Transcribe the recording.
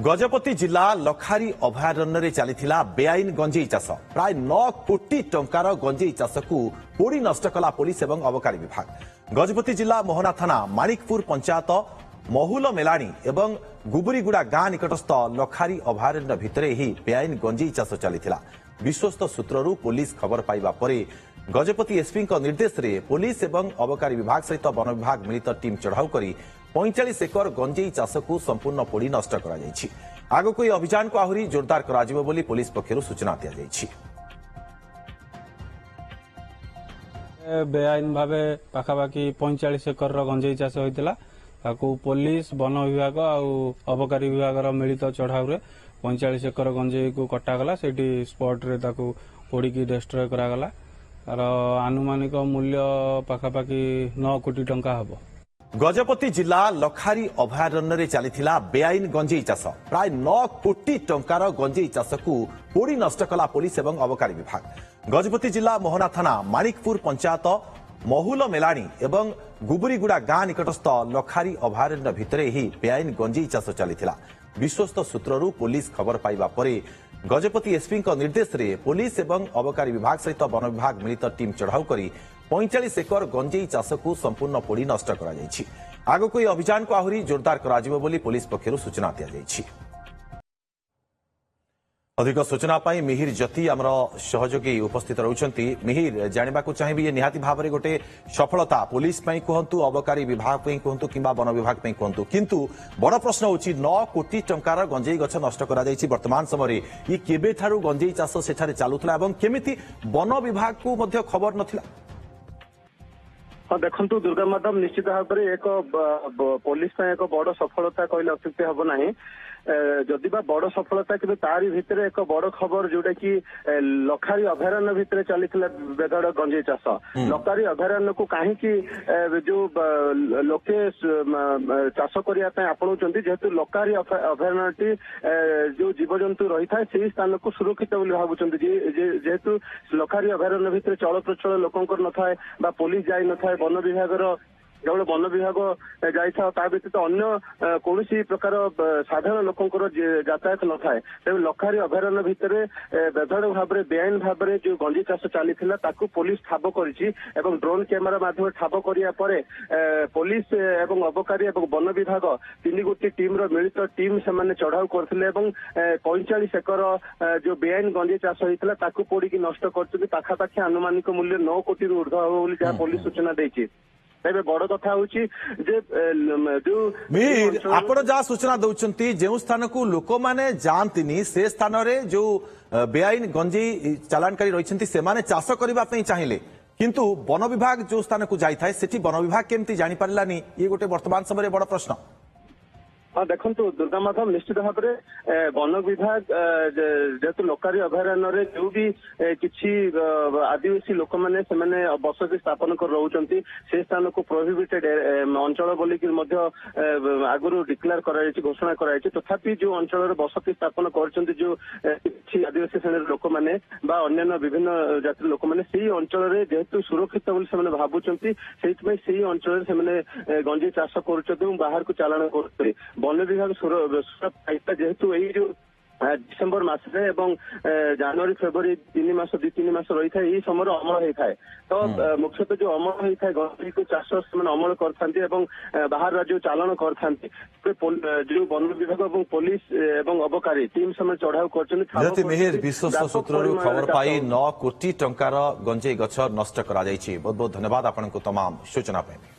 गजपति जिला लखारी अभयारण्य चली बेआईन गंजेई चाष प्राय 9 कोटी टंकार गंजेई चाष को पोड़ी नष्ट कला पुलिस एवं अबकारी विभाग। गजपति जिला मोहना थाना माणिकपुर पंचायत महुल मेलाणी एवं गुबुरीगुड़ा गां निकटस्थ लखारी अभयारण्य भितर ही बेआईन गंजेई चाष चली विश्वस्त सूत्रु पुलिस खबर पाइबा परे गजपति एसपी निर्देश रे पुलिस एवं अबकारी विभाग सहित वन विभाग मिलित टीम चढ़ाऊ करी 45 एकर गंजेई चाष को संपूर्ण पोड़ी नष्ट कर आगक यह अभियान को आहरी जोरदार कर पुलिस पक्षर सूचना दी। बेआईन भाव पाखापाखि 45 एकर गंजेई चाष होता पुलिस वन विभाग अबकारी विभाग मिलित चढ़ाऊ 45 एकर गंजेई को कटागला से स्पॉट रे पोड़ी डिस्ट्रय करागला तार आनुमानिक मूल्य पाखापाखि 9 कोटी टंका हम। गजपति जिला लखारी अभयारण्य चली बेआईन गंजेई चाष प्राय 9 कोटी टंकार गंजेई चाष को पोड़ी नष्ट कला पुलिस एवं अबकारी विभाग। गजपति जिला मोहना थाना माणिकपुर पंचायत महुल मेलाणी एवं गुबुरीगुड़ा गां निकटस्थ लखारी अभयारण्य भितर ही बेआईन गंजेई चाष चली विश्वस्त सूत्रु पुलिस खबर पाइबा परे गजपति एसपी निर्देश रे पुलिस एवं अबकारी विभाग सहित वन विभाग मिलित टीम चढ़ाऊ करी 45 एकर गंजेई चाष को संपूर्ण पोड़ी नष्ट कर आगक यह अभियान को आहरी जोरदार कर पुलिस पक्षर सूचना दी। अधिक सूचना पाई मिहिर जति आमर सहयोगी उपस्थित रहउछंती। मिहिर जानिबा को चाहिए ये निहाती भाव में गोटे सफलता पुलिस कहतु अबकारी विभाग कहतु कि वन विभाग कहतु किंतु बड़ प्रश्न होची 9 कोटी टंकार गंजेई गछ नष्ट करा जायछि। वर्तमान समय ये केबे ठारू गंजेई चाष सेठारे चालुथला एवं केमिति वन विभाग को मध्य खबर नथिला। देखु दुर्गा मैडम निश्चित भाव में एक पुलिस एक बड़ सफलता कहले अत्युक्ति हम ना जदि बड़ सफलता कि तारी भितर एक बड़ खबर जोटा कि लखारी अभयारण्य भितर चली बेधड़ गंजेई चाष लखारी अभयारण्य को कहीं जो लोके चाष करने आपणाउं जेहेतु लखारी अभयारण्य जो जीवजंतु रही था से स्थान को सुरक्षित भावुं जेहेतु लखारी अभयारण्य भितर चल प्रचल लोक न था पुलिस जाई न था वन विभाग केवल वन विभाग जाता ता व्यतीत अन्य कौन प्रकार साधारण लोकंर यातायात न थाए तेज लखारी अभयारण्य भितर बेधड़ भाव में बेआईन भाव में जो गंजेई चाष चली पुलिस ठाब कर ड्रोन कैमेरा माध्यम ठाब करापर पुलिस एवं अबकारी एवं वन विभाग 3 गोटी टीम मिलित टीम से चढ़ाऊ करते 45 एकर जो बेआईन गंजेई चाष होता पोड़ी नष्ट कर पाखापाखि आनुमानिक मूल्य 9 कोटी ऊर्ध्व हम जहाँ पुलिस सूचना देती। बड़ कथा हूँ मिहिर आपण जहाँ सूचना दौरान जो स्थान को लोक मैंने जाती से स्थान में जो बेआईन गंजेई चालानकारी रही से चाष करने चाहिए किंतु वन विभाग जो स्थान को जाए से वन विभाग केमती जानी पारानी ये गोटे वर्तमान समय बड़ प्रश्न। हाँ देखु दुर्गा माधव निश्चित भाव में वन विभाग जेहेतु लखारी अभयारण्य जो भी किसी आदिवासी लोक मैंने बसति स्थापन कर रोचंती से स्थान को प्रोहिबिटेड अंचल बोलिक आगुरी डिक्लेयर घोषणा कराई तथापि जो अंचल बसति स्थापन कर जो किसी आदिवासी श्रेणी लोक मैंने अन्य विभिन्न जाति लोक मैंने से अंचल जेहेतु सुरक्षित भावुंट से अंचल से गंजेई चाष कर बाहर को चालाण कर वन विभाग जेहेतु यही जो डिसेम्बर मासरे एवं जनवरी फेब्रुआरी 2-3 मास रही था यही समय अमल होता है तो मुख्यतः जो अमल होता है गंजेई को चाष से अमल करते बाहर राज्य चालाण करते जो वन विभाग और पुलिस एवं अबकारी टीम से चढ़ाऊ कर मिहिर विश्वस्त सूत्रु खबर पाई 9 कोटी टंकार गंजेई गछ नष्ट करा बहुत बहुत धन्यवाद आपको तमाम सूचना।